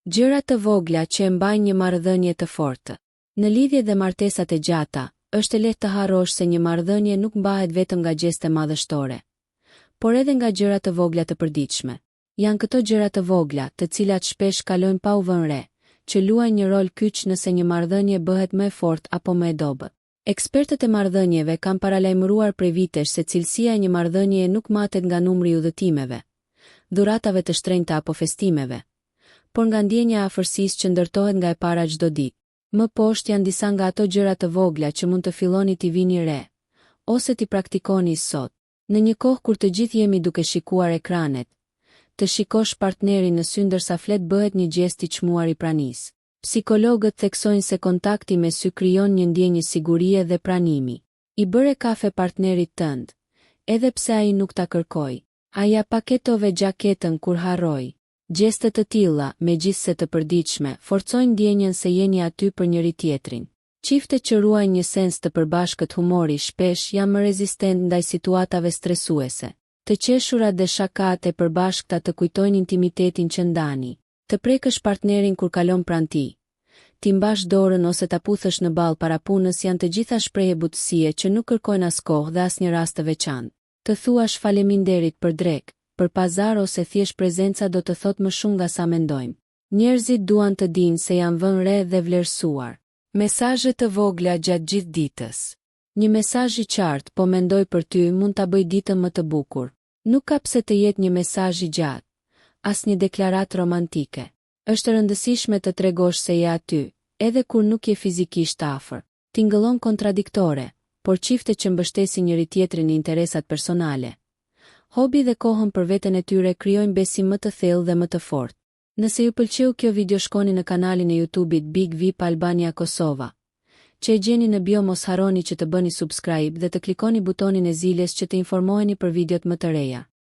Gjëra të vogla që e mbajnë një marrëdhënie të fortë. Në lidhje dhe martesat e gjata, është e lehtë të harrosh se një marrëdhënie nuk mbahet vetëm nga gjeste madhështore, por edhe nga gjëra të vogla të përditshme. Janë këto gjëra të vogla, të cilat shpesh kalojnë pa u vënë re, që luajnë një rol kyç nëse një marrëdhënie bëhet më e fortë apo më e dobët. Ekspertët e marrëdhënieve kanë paralajmëruar prej vitesh se cilësia e një marrëdhënie nuk matet nga numri i udhëtimeve, dhuratave të shtrenjta apo festimeve, por nga ndjenja e afërsisë që ndërtohet nga e para çdo ditë. Më poshtë janë disa nga ato gjëra të vogla që mund të filloni t'i vini re, ose t'i praktikoni sot. Në një kohë kur të gjithë jemi duke shikuar ekranet, të shikosh partnerin në sy ndërsa flet bëhet një gjest i çmuar i pranisë. Psikologët theksojnë se kontakti me sy krijon një ndjenjë sigurie dhe pranimi. I bëre kafe partnerit tënd, edhe pse ai nuk ta kërkoi. A ja paketove gjaketën kur harroi. Gjestet të tilla, megjithse të përditshme, forcojnë ndjenjen se jeni aty për njëri tjetrin. Çiftet që ruajnë një sens të përbashkët humori shpesh janë më rezistent ndaj situatave stresuese. Të qeshurat dhe shakat e përbashkëta të kujtojnë intimitetin që ndani. Të prekësh partnerin kur kalon pranë ti. Ti mbash dorën ose ta puthësh në ballë para punës janë të gjitha shprehje butësie që nuk kërkojnë as kohë dhe asnjë rast të veçantë. Të thuash faleminderit për drek, për pazar ose thjesht prezenca do të thot më shumë nga sa mendojmë. Njerëzit duan të dinë se janë vënë re dhe vlerësuar. Mesazhe të vogla gjatë gjithë ditës. Një mesazh i qartë po mendoj për ty mund ta bëj ditën më të bukur. Nuk ka pse të jetë një mesazh i gjatë, as një deklaratë romantike. Është e rëndësishme të tregosh se je aty, edhe kur nuk je fizikisht afër. Tingëllon kontradiktore, por çiftet që mbështesin njëri tjetrin në interesat personale, hobi dhe kohën për veten e tyre krijojnë besim më të thellë dhe më të fortë. Nëse ju pëlqeu kjo video shkoni në kanalin e YouTube-it Big VIP Albania Kosova, që e gjeni në bio. Mos harroni që të bëni subscribe dhe të klikoni butonin e ziljes që të informoheni për videot më të reja.